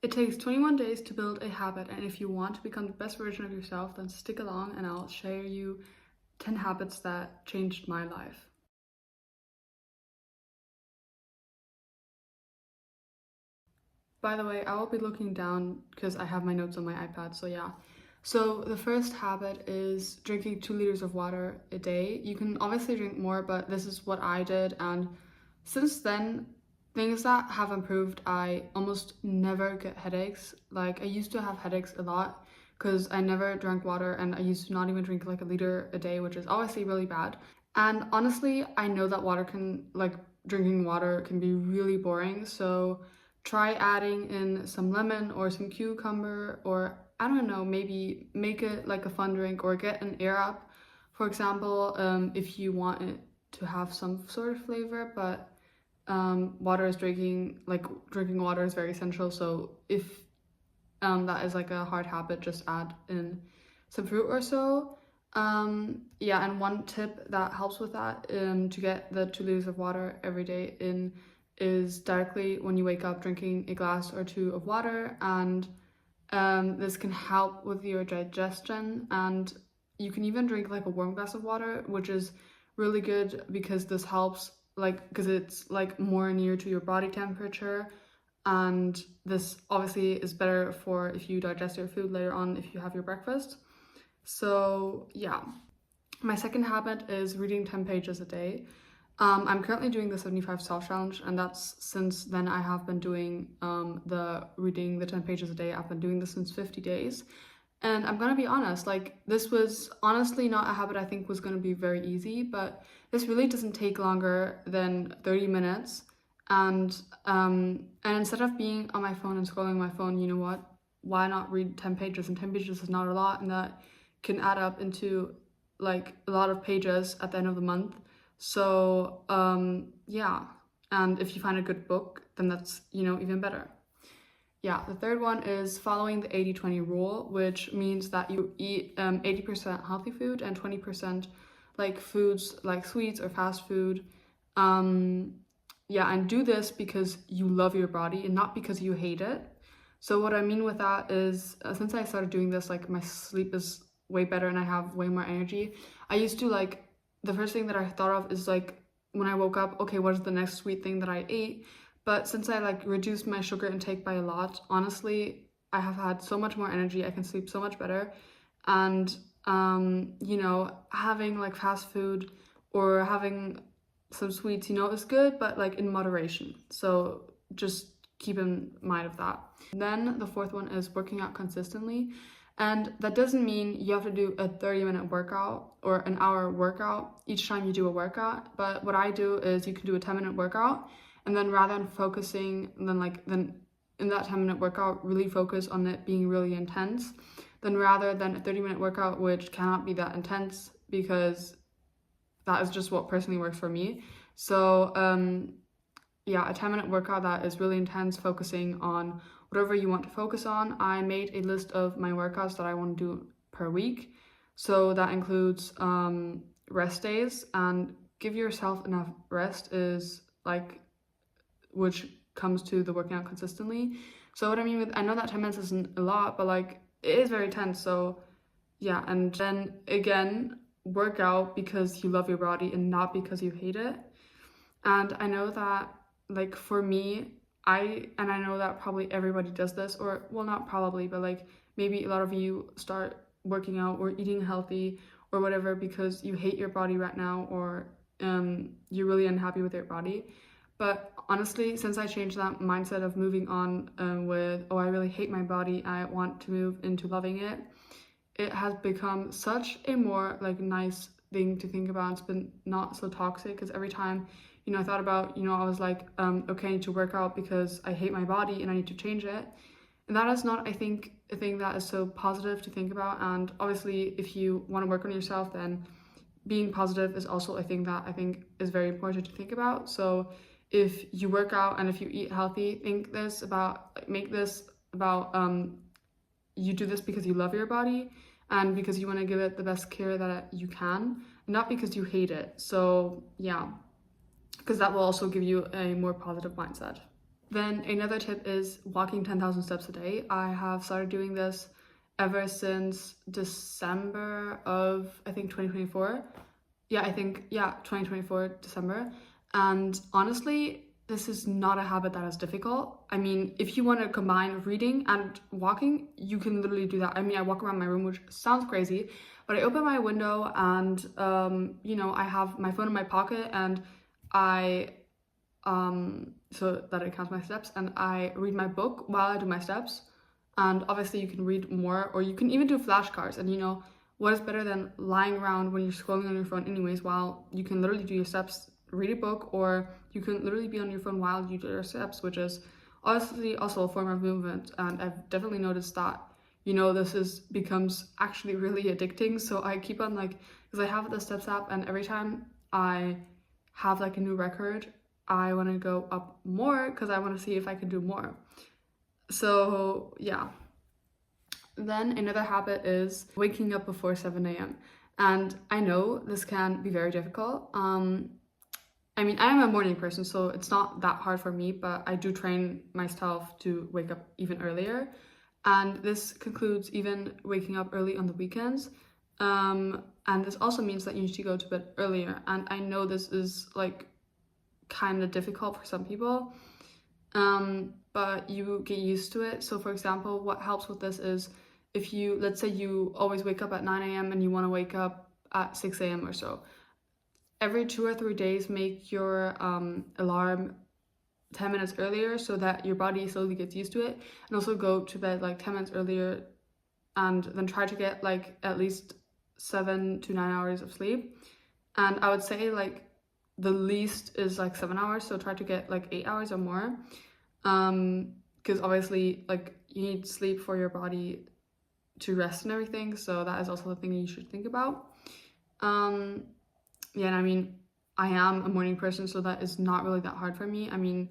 It takes 21 days to build a habit, and if you want to become the best version of yourself, then stick along and I'll share you 10 habits that changed my life. By the way, I will be looking down because I have my notes on my iPad, so yeah. So the first habit is drinking 2 liters of water a day. You can obviously drink more, but this is what I did, and since then, things that have improved, I almost never get headaches. Like, I used to have headaches a lot because I never drank water, and I used to not even drink like a liter a day, which is obviously really bad. And honestly, I know that drinking water can be really boring, so try adding in some lemon or some cucumber, or I don't know, maybe make it like a fun drink or get an air up, for example, if you want it to have some sort of flavor. But drinking water is very essential, so if that is like a hard habit, just add in some fruit or so. Yeah, and one tip that helps with that, to get the 2 liters of water every day in, is directly when you wake up drinking a glass or two of water, and this can help with your digestion. And you can even drink like a warm glass of water, which is really good because this helps, because it's like more near to your body temperature, and this obviously is better for if you digest your food later on if you have your breakfast. So yeah, my second habit is reading 10 pages a day. I'm currently doing the 75 self challenge, and that's since then I have been doing the reading the 10 pages a day. I've been doing this since 50 days. And I'm gonna be honest, like, this was honestly not a habit I think was gonna be very easy, but this really doesn't take longer than 30 minutes. And instead of being on my phone and scrolling my phone, you know what? Why not read 10 pages? And 10 pages is not a lot, and that can add up into like a lot of pages at the end of the month. So yeah, and if you find a good book, then that's, even better. Yeah, the third one is following the 80-20 rule, which means that you eat 80% healthy food and 20% like foods like sweets or fast food. Yeah, and do this because you love your body and not because you hate it. So what I mean with that is, since I started doing this, like, my sleep is way better and I have way more energy. I used to, like, the first thing that I thought of is, like, when I woke up, okay, what is the next sweet thing that I ate? But since I like reduced my sugar intake by a lot, honestly, I have had so much more energy. I can sleep so much better. And having like fast food or having some sweets, is good, but like in moderation. So just keep in mind of that. Then the fourth one is working out consistently. And that doesn't mean you have to do a 30-minute workout or an hour workout each time you do a workout. But what I do is you can do a 10-minute workout, and then rather than focusing, then in that 10-minute workout, really focus on it being really intense, then rather than a 30-minute workout, which cannot be that intense because that is just what personally works for me. So yeah, a 10-minute workout that is really intense, focusing on whatever you want to focus on. I made a list of my workouts that I want to do per week. So that includes rest days, and give yourself enough rest is like, which comes to the working out consistently. So what I mean with, I know that 10 minutes isn't a lot, but like, it is very tense. So yeah, and then again, work out because you love your body and not because you hate it. And I know that, like, for me, I know that probably everybody does this, or well, not probably, but like maybe a lot of you start working out or eating healthy or whatever because you hate your body right now, or you're really unhappy with your body. But honestly, since I changed that mindset of moving on with, oh, I really hate my body, I want to move into loving it, it has become such a more like nice thing to think about. It's been not so toxic, because every time, I thought about, I was like, okay, I need to work out because I hate my body and I need to change it. And that is not, I think, a thing that is so positive to think about. And obviously, if you want to work on yourself, then being positive is also a thing that I think is very important to think about. So if you work out and if you eat healthy, make this about you do this because you love your body and because you want to give it the best care that you can, not because you hate it. So yeah, because that will also give you a more positive mindset. Then another tip is walking 10,000 steps a day. I have started doing this ever since December of, I think, 2024. Yeah, 2024 December. And honestly, this is not a habit that is difficult. I mean, if you want to combine reading and walking, you can literally do that. I mean, I walk around my room, which sounds crazy, but I open my window and, I have my phone in my pocket and I so that it counts my steps, and I read my book while I do my steps. And obviously you can read more, or you can even do flashcards. And what is better than lying around when you're scrolling on your phone anyways, while you can literally do your steps, read a book, or you can literally be on your phone while you do your steps, which is obviously also a form of movement. And I've definitely noticed that becomes actually really addicting. So I keep on because I have the steps app, and every time I have a new record, I want to go up more because I want to see if I can do more. So yeah. Then another habit is waking up before 7 a.m. And I know this can be very difficult. I mean, I am a morning person, so it's not that hard for me, but I do train myself to wake up even earlier. And this concludes even waking up early on the weekends. And this also means that you need to go to bed earlier. And I know this is kind of difficult for some people, but you get used to it. So for example, what helps with this is if let's say you always wake up at 9 a.m. and you want to wake up at 6 a.m. or so, every 2 or 3 days make your alarm 10 minutes earlier so that your body slowly gets used to it, and also go to bed 10 minutes earlier, and then try to get at least 7 to 9 hours of sleep. And I would say the least is 7 hours, so try to get 8 hours or more, because obviously you need sleep for your body to rest and everything, so that is also the thing you should think about. And I mean, I am a morning person, so that is not really that hard for me. I mean,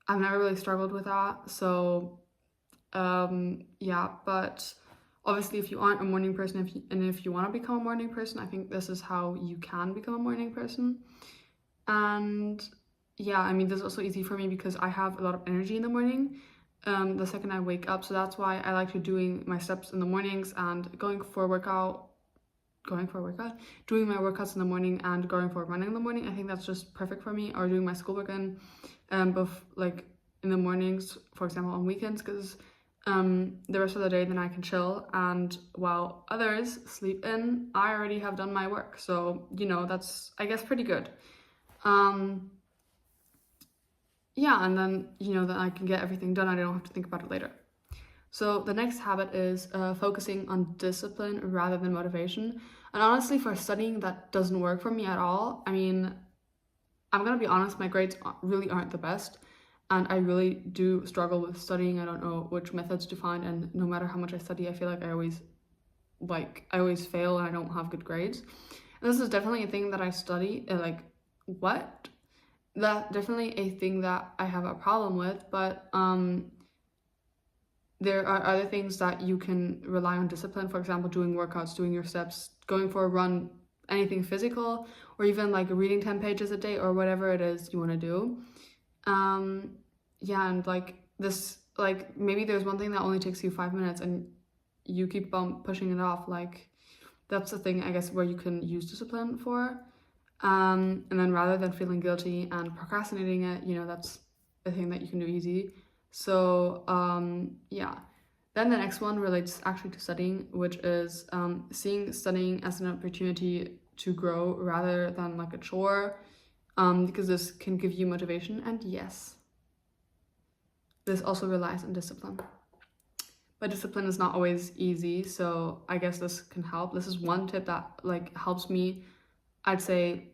I've never really struggled with that, so yeah. But obviously, if you aren't a morning person, if you want to become a morning person, I think this is how you can become a morning person. And yeah, I mean, this is also easy for me because I have a lot of energy in the morning, the second I wake up. So that's why I like to doing my steps in the mornings and doing my workouts in the morning and going for a run in the morning. I think that's just perfect for me. Or doing my schoolwork in the mornings, for example, on weekends, because the rest of the day then I can chill, and while others sleep in, I already have done my work. So that's, I guess, pretty good. Yeah, and then then I can get everything done. I don't have to think about it later. So the next habit is focusing on discipline rather than motivation. And honestly, for studying, that doesn't work for me at all. I mean, I'm gonna be honest, my grades really aren't the best, and I really do struggle with studying. I don't know which methods to find, and no matter how much I study, I feel like I always fail and I don't have good grades. And this is definitely a thing that I study, that's definitely a thing that I have a problem with, but there are other things that you can rely on discipline. For example, doing workouts, doing your steps, going for a run, anything physical, or even reading 10 pages a day or whatever it is you want to do. Yeah, and this, maybe there's one thing that only takes you 5 minutes and you keep on pushing it off. That's the thing, I guess, where you can use discipline for. And then rather than feeling guilty and procrastinating it, that's a thing that you can do easy. So yeah. Then the next one relates actually to studying, which is seeing studying as an opportunity to grow rather than a chore, because this can give you motivation. And yes, this also relies on discipline. But discipline is not always easy, so I guess this can help. This is one tip that helps me, I'd say,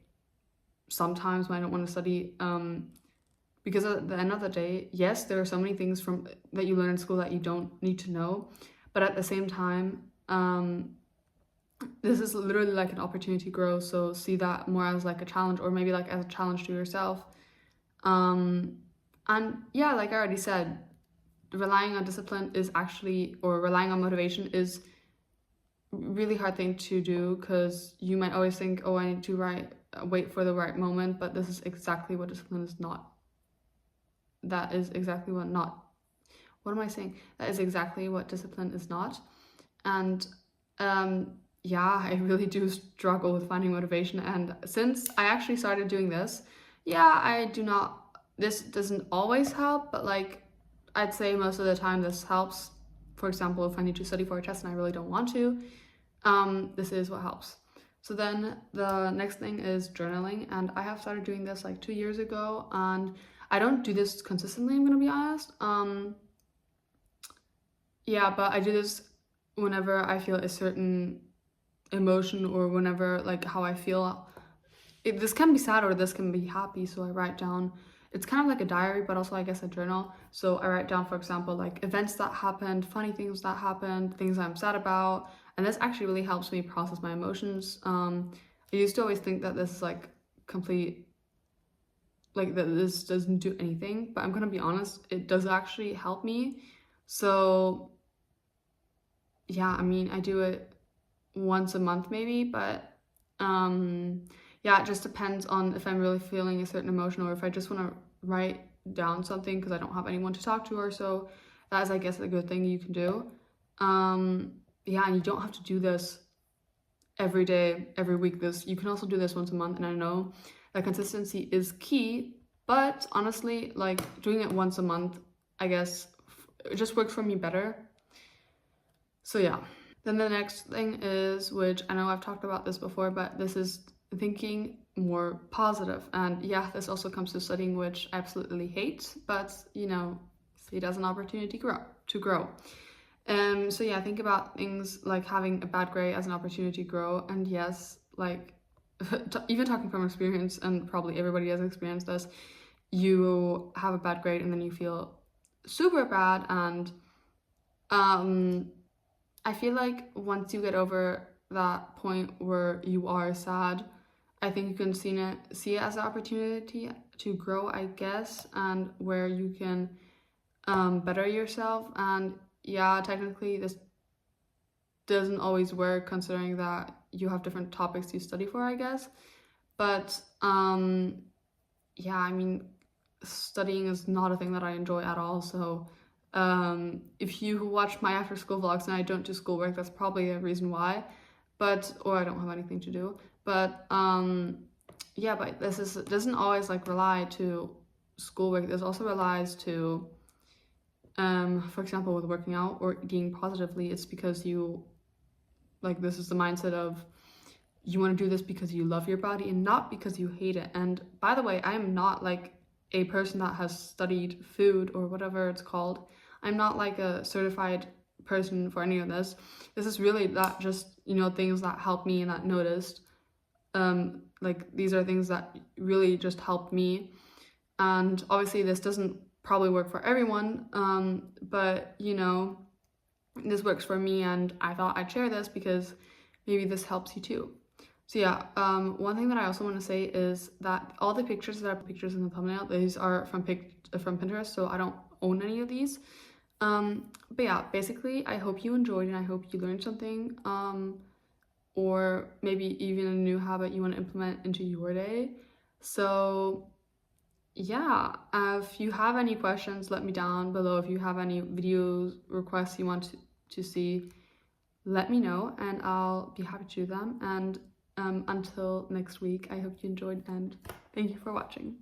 sometimes when I don't want to study, because at the end of the day, yes, there are so many things that you learn in school that you don't need to know, but at the same time, this is literally an opportunity to grow. So see that more as a challenge, or maybe as a challenge to yourself. And yeah, like I already said, relying on discipline relying on motivation is a really hard thing to do, because you might always think, oh, I need to wait for the right moment, but this is exactly what discipline is not. that is exactly what not, what am I saying? That is exactly what discipline is not. And yeah, I really do struggle with finding motivation. And since I actually started doing this, yeah, I do not, this doesn't always help, but like I'd say most of the time this helps. For example, if I need to study for a test and I really don't want to, this is what helps. So then the next thing is journaling, and I have started doing this like 2 years ago, and I don't do this consistently, I'm gonna be honest. Yeah, but I do this whenever I feel a certain emotion, or whenever like how I feel. This can be sad or this can be happy, so I write down, it's kind of like a diary, but also I guess a journal. So I write down, for example, like events that happened, funny things that happened, things I'm sad about, and this actually really helps me process my emotions. I used to always think that this is like complete, like that this doesn't do anything, but I'm gonna be honest, it does actually help me. So yeah, I mean, I do it once a month maybe, but yeah, it just depends on if I'm really feeling a certain emotion, or if I just want to write down something because I don't have anyone to talk to or so. That is, I guess, a good thing you can do. Yeah, and you don't have to do this every day, every week. This, you can also do this once a month, and I know that consistency is key, but honestly, like doing it once a month, I guess it just works for me better. So yeah. Then the next thing is, which I know I've talked about this before, but this is thinking more positive. And yeah, this also comes to studying, which I absolutely hate, but you know, see it as an opportunity to grow. So yeah, think about things like having a bad grade as an opportunity to grow. And yes, like even talking from experience, and probably everybody has experienced this, you have a bad grade and then you feel super bad, and I feel like once you get over that point where you are sad, I think you can see it as an opportunity to grow, I guess, and where you can better yourself. And yeah, technically this doesn't always work, considering that you have different topics you study for, I guess. But yeah, I mean, studying is not a thing that I enjoy at all. So if you watch my after school vlogs and I don't do schoolwork, that's probably a reason why. But, or I don't have anything to do. But yeah, but this doesn't always like rely to schoolwork. This also relies to for example, with working out or eating positively. It's because you, like, this is the mindset of you want to do this because you love your body and not because you hate it. And by the way, I am not like a person that has studied food or whatever it's called. I'm not like a certified person for any of this. This is really that just, you know, things that helped me and that noticed. Like these are things that really just helped me. And obviously this doesn't probably work for everyone, but you know, this works for me, and I thought I'd share this because maybe this helps you too. So yeah, one thing that I also want to say is that all the pictures that are pictures in the thumbnail, these are from Pinterest, so I don't own any of these. But yeah, basically, I hope you enjoyed and I hope you learned something, or maybe even a new habit you want to implement into your day. So yeah, if you have any questions, let me down below. If you have any videos requests you want to see, let me know and I'll be happy to do them. And until next week, I hope you enjoyed and thank you for watching.